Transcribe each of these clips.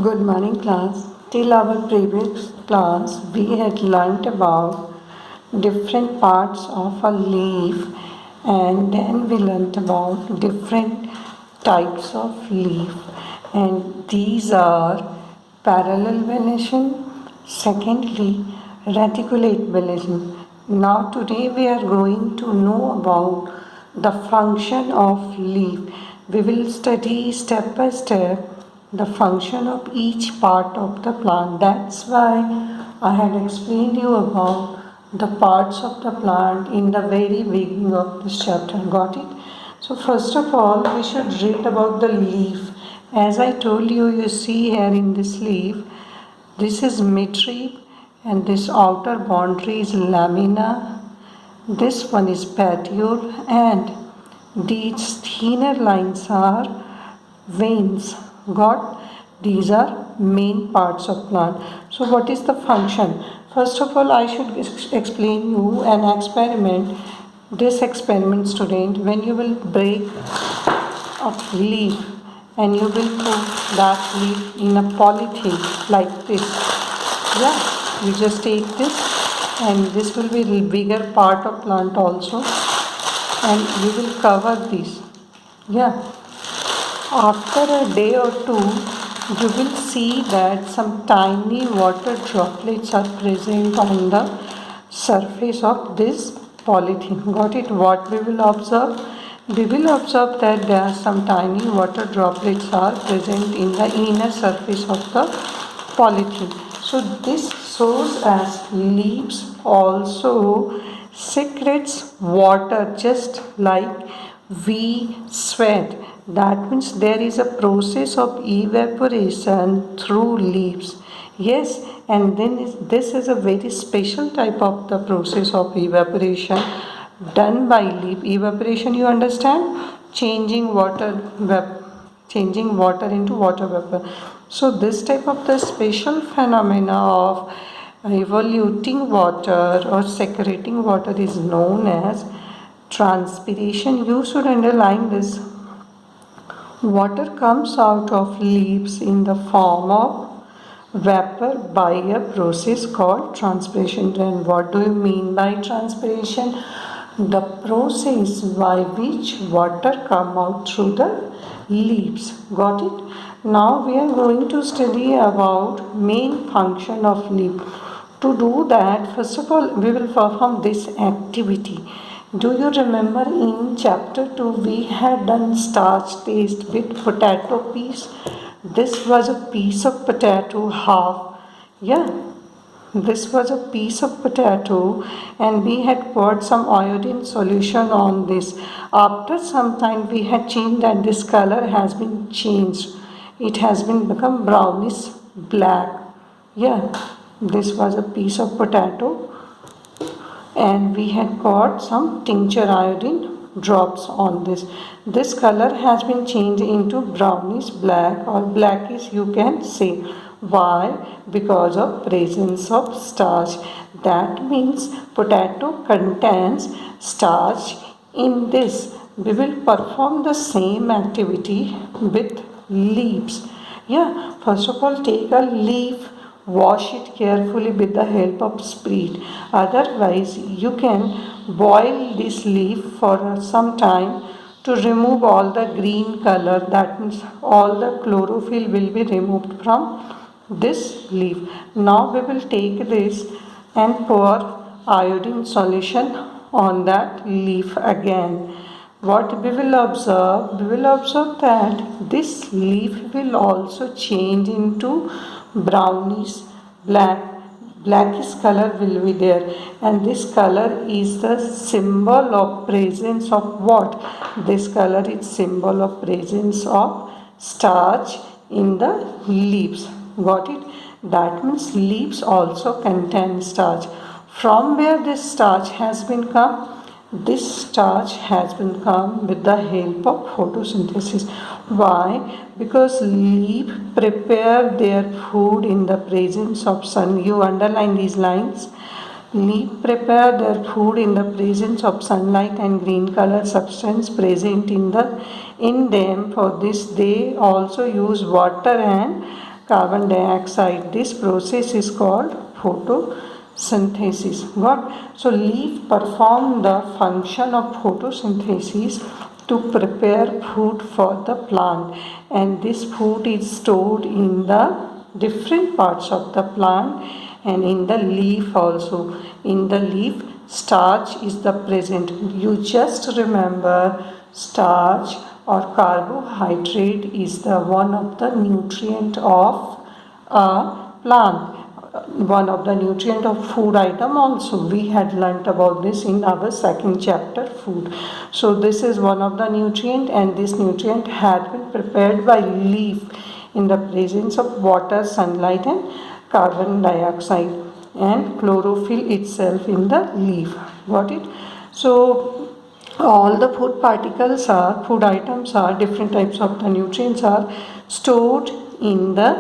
Good morning, class. Till our previous class, we had learnt about different parts of a leaf, and then we learnt about different types of leaf, and these are parallel venation, secondly, reticulate venation. Now, today we are going to know about the function of leaf. We will study step by step the function of each part of the plant. That's why I had explained you about the parts of the plant in the very beginning of this chapter. Got it? So first of all, we should read about the leaf. As I told you, you see here in this leaf, this is midrib and this outer boundary is lamina. This one is petiole and these thinner lines are veins. Got? These are main parts of plant. So what is the function? First of all, I should explain you an experiment. This experiment, student, when you will break a leaf and you will put that leaf in a polythene like this. Yeah, you just take this and this will be the bigger part of plant also, and you will cover this. Yeah, after a day or two, you will see that some tiny water droplets are present on the surface of this polythene. Got it? What we will observe? We will observe that there are some tiny water droplets are present in the inner surface of the polythene. So this shows as leaves also secretes water just like we sweat. That means there is a process of evaporation through leaves. Yes, and then this is a very special type of the process of evaporation done by leaf. Evaporation, you understand? Changing water into water vapor. So this type of the special phenomena of evaluating water or secreting water is known as transpiration. You should underline this. Water comes out of leaves in the form of vapor by a process called transpiration. And what do you mean by transpiration? The process by which water come out through the leaves. Got it? Now we are going to study about main function of leaf. To do that, first of all, we will perform this activity. Do you remember in chapter 2 we had done starch taste with potato piece? This was a piece of potato half. Yeah, this was a piece of potato and we had poured some iodine solution on this. After some time we had changed that this color has been changed. It has been become brownish black. Yeah, this was a piece of potato and we had got some tincture iodine drops on this. This color has been changed into brownish black or blackish, you can say. Why? Because of presence of starch. That means potato contains starch in this. We will perform the same activity with leaves. Yeah, first of all, take a leaf, wash it carefully with the help of spirit. Otherwise, you can boil this leaf for some time to remove all the green color. That means all the chlorophyll will be removed from this leaf. Now we will take this and pour iodine solution on that leaf again. What we will observe? We will observe that this leaf will also change into brownish blackish color will be there, and this color is the symbol of presence of what? This color is symbol of presence of starch in the leaves. Got it? That means leaves also contain starch. From where this starch has been come? This starch has been come with the help of photosynthesis. Why? Because leaf prepare their food in the presence of sun. You underline these lines. Leaf prepare their food in the presence of sunlight and green color substance present in them. For this, they also use water and carbon dioxide. This process is called photosynthesis. Got? So leaf perform the function of photosynthesis to prepare food for the plant, and this food is stored in the different parts of the plant and in the leaf also. In the leaf, starch is the present. You just remember starch or carbohydrate is the one of the nutrient of a plant, one of the nutrient of food item also. We had learnt about this in our second chapter, food. So this is one of the nutrient, and this nutrient had been prepared by leaf in the presence of water, sunlight and carbon dioxide and chlorophyll itself in the leaf. Got it? So all the food particles are, food items are, different types of the nutrients are stored in the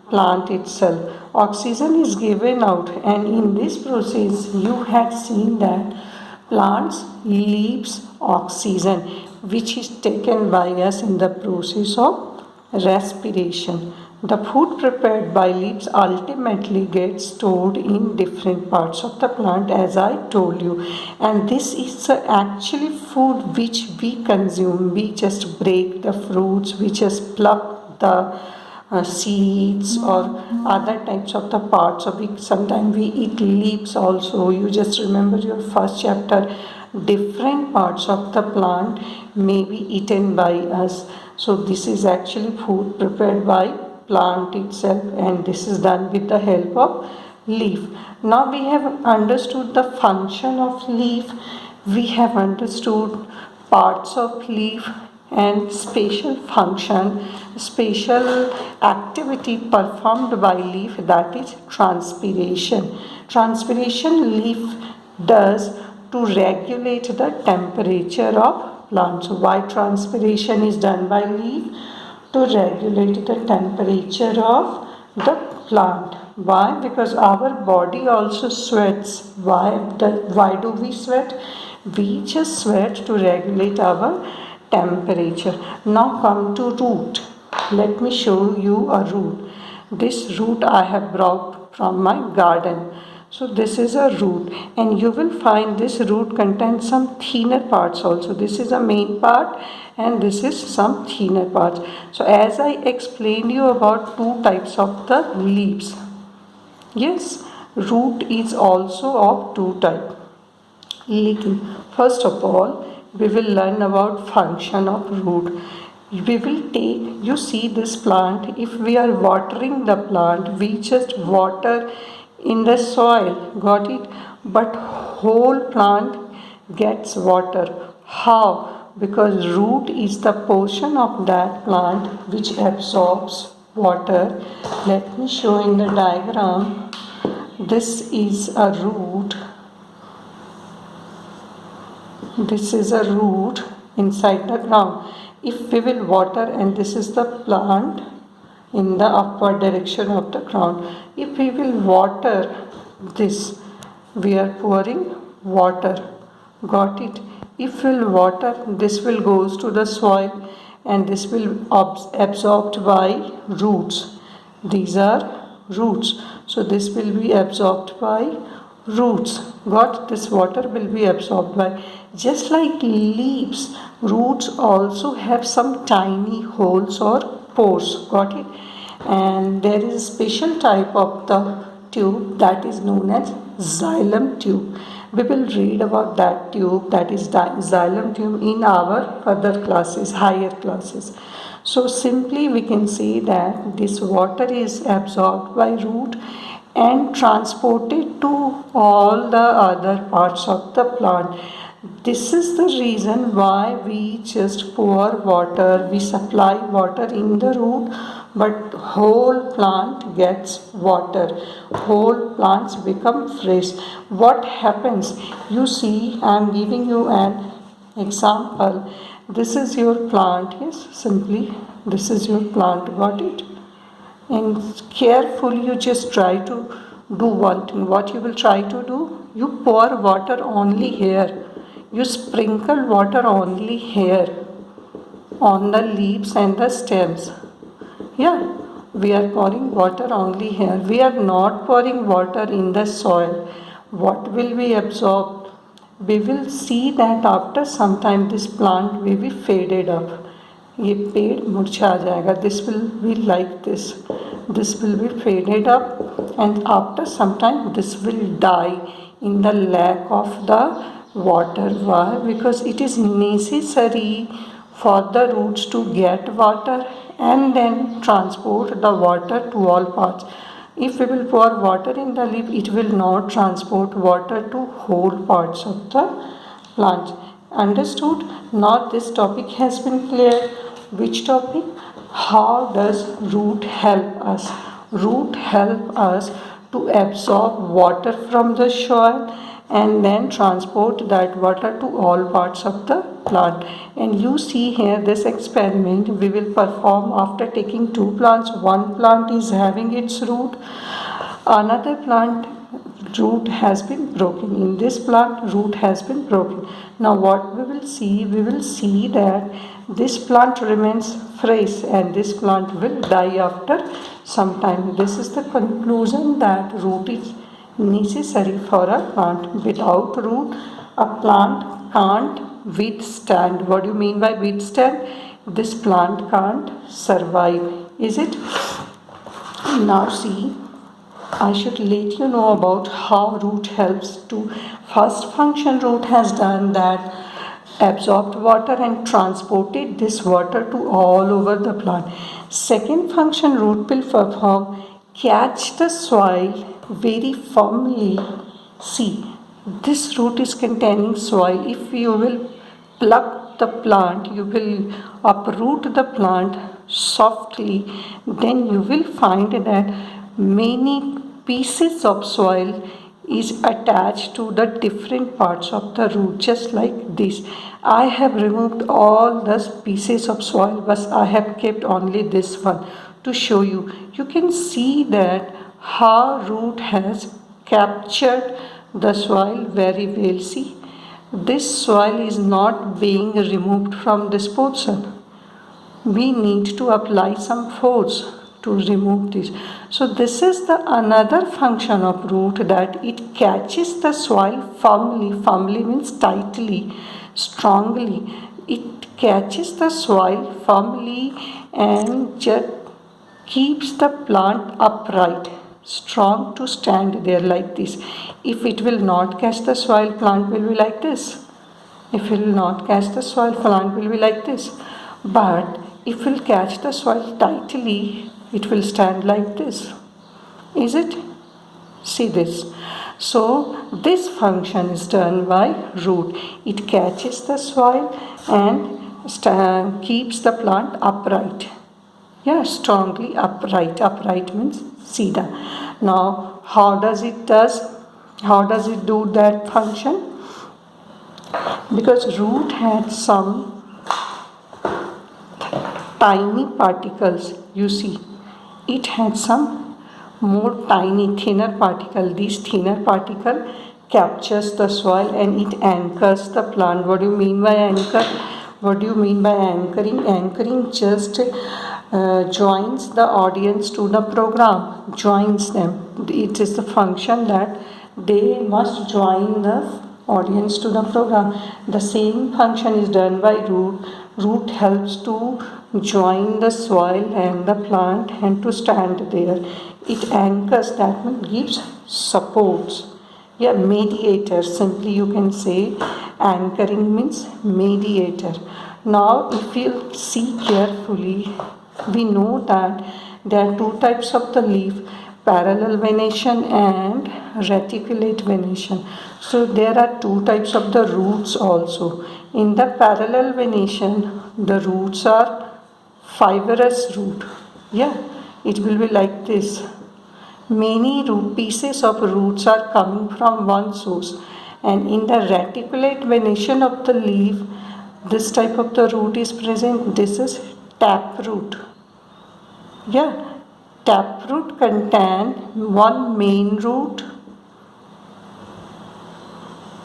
plant itself. Oxygen is given out, and in this process you had seen that plants leaves oxygen which is taken by us in the process of respiration. The food prepared by leaves ultimately gets stored in different parts of the plant, as I told you, and this is actually food which we consume. We just break the fruits, we just pluck the seeds or other types of the parts of it. Sometimes we eat leaves also. You just remember your first chapter, different parts of the plant may be eaten by us. So this is actually food prepared by plant itself, and this is done with the help of leaf. Now we have understood the function of leaf, we have understood parts of leaf and spatial function, spatial activity performed by leaf, that is transpiration. Transpiration leaf does to regulate the temperature of plants. Why transpiration is done by leaf? To regulate the temperature of the plant. Why? Because our body also sweats. Why do we sweat? We just sweat to regulate our temperature. Now come to root. Let me show you a root. This root I have brought from my garden. So this is a root, and you will find this root contains some thinner parts also. This is a main part and this is some thinner parts. So as I explained you about two types of the leaves. Yes, root is also of two types. First of all, we will learn about function of root. We will take, you see this plant, if we are watering the plant, we just water in the soil, got it? But whole plant gets water. How? Because root is the portion of that plant which absorbs water. Let me show in the diagram. This is a root. This is a root inside the ground. If we will water, and this is the plant in the upward direction of the ground. If we will water this, we are pouring water. Got it? If we will water, this will goes to the soil and this will absorbed by roots. These are roots. So this will be absorbed by roots. Got? This water will be absorbed by, just like leaves, roots also have some tiny holes or pores. Got it? And there is a special type of the tube that is known as xylem tube. We will read about that tube, that is xylem tube, in our further classes, higher classes. So simply we can say that this water is absorbed by root and transported to all the other parts of the plant. This is the reason why we just pour water, we supply water in the root, but whole plant gets water. Whole plants become fresh. What happens? You see, I am giving you an example. This is your plant, yes, simply this is your plant, got it? And carefully you just try to do one thing. What you will try to do? You pour water only here. You sprinkle water only here on the leaves and the stems. Yeah, We are pouring water only here. We are not pouring water in the soil. What will be absorbed? We will see that after some time this plant will be faded up. ये पेड़ मुरझा जाएगा. This will be like this. This will be faded up, and after some time this will die in the lack of the water. Why? Because it is necessary for the roots to get water and then transport the water to all parts. If we will pour water in the leaf, it will not transport water to whole parts of the plant. Understood? Now this topic has been cleared. Which topic? How does root help us? Root help us to absorb water from the soil and then transport that water to all parts of the plant. And you see here this experiment we will perform after taking two plants. One plant is having its root, another plant root has been broken. In this plant root has been broken. Now what we will see that this plant remains fresh and this plant will die after some time. This is the conclusion, that root is necessary for a plant. Without root a plant can't withstand. What do you mean by withstand? This plant can't survive. Is it? Now see, I should let you know about how root helps to. First function root has done that absorbed water and transported this water to all over the plant. Second function root will perform, catch the soil very firmly. See, this root is containing soil. If you will pluck the plant, you will uproot the plant softly, then you will find that many pieces of soil is attached to the different parts of the root, just like this. I have removed all the pieces of soil, but I have kept only this one to show you. You can see that how root has captured the soil very well. See, this soil is not being removed from this portion. We need to apply some force to remove this. So this is the another function of root, that it catches the soil firmly. Firmly means tightly, strongly. It catches the soil firmly and just keeps the plant upright, strong to stand there like this. If it will not catch the soil, plant will be like this. If it will not catch the soil, plant will be like this. But if it will catch the soil tightly, it will stand like this. Is it? See this. So this function is done by root. It catches the soil and keeps the plant upright. Yeah, strongly upright. Upright means Sida. Now how does it do that function? Because root had some tiny particles, you see, it had some more tiny thinner particle. This thinner particle captures the soil and it anchors the plant. What do you mean by anchor? What do you mean by anchoring? Anchoring just joins the audience to the program, joins them. It is the function that they must join the audience to the program. The same function is done by root. Root helps to join the soil and the plant and to stand there. It anchors, that means gives supports. Yeah, mediator, simply you can say anchoring means mediator. Now if you see carefully, we know that there are two types of the leaf, parallel venation and reticulate venation. So there are two types of the roots also. In the parallel venation, the roots are fibrous root. Yeah, it will be like this. Many pieces of roots are coming from one source. And in the reticulate venation of the leaf, this type of the root is present. This is taproot. Yeah, taproot contain one main root.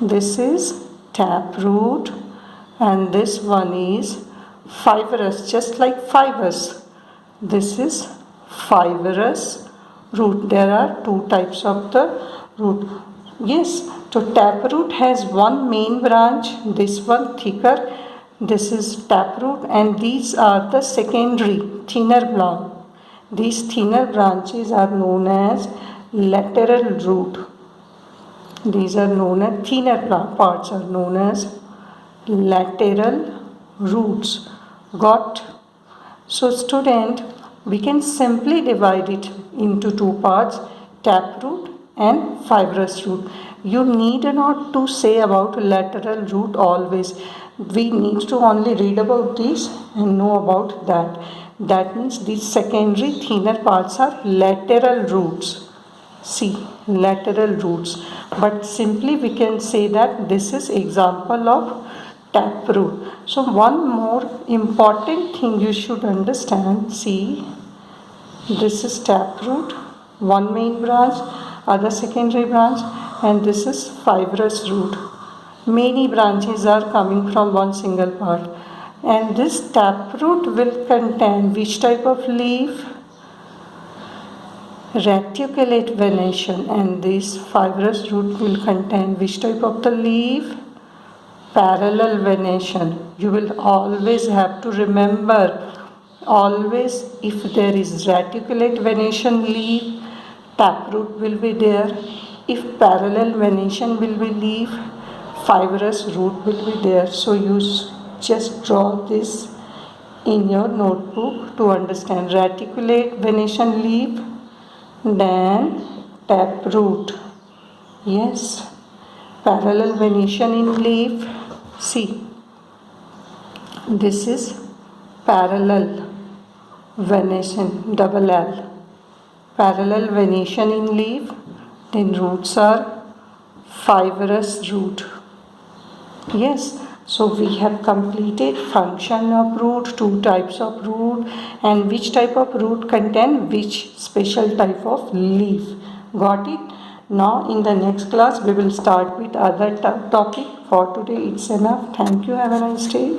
This is taproot and this one is fibrous, just like fibers. This is fibrous root. There are two types of the root. Yes, so taproot has one main branch, this one thicker, this is taproot, and these are the secondary thinner branch. These thinner branches are known as lateral root. These are known as thinner parts are known as lateral roots. Got? So student, we can simply divide it into two parts, taproot and fibrous root. You need not to say about lateral root always. We need to only read about this and know about that. That means these secondary thinner parts are lateral roots. See, lateral roots. But simply we can say that this is example of taproot. So one more important thing you should understand. See, this is taproot, one main branch, other secondary branch, and this is fibrous root. Many branches are coming from one single part. And this taproot will contain which type of leaf? Reticulate venation. And this fibrous root will contain which type of the leaf? Parallel venation. You will always have to remember, always if there is reticulate venation leaf, taproot will be there. If parallel venation will be leaf, fibrous root will be there. So you just draw this in your notebook to understand. Reticulate venation leaf, then taproot. Yes, parallel venation in leaf. See, this is parallel venation, double L. Parallel venation in leaf. Then roots are fibrous root. Yes, so we have completed function of root, two types of root, and which type of root contain which special type of leaf. Got it? Now in the next class we will start with other topic. For today it's enough. Thank you. Have a nice day.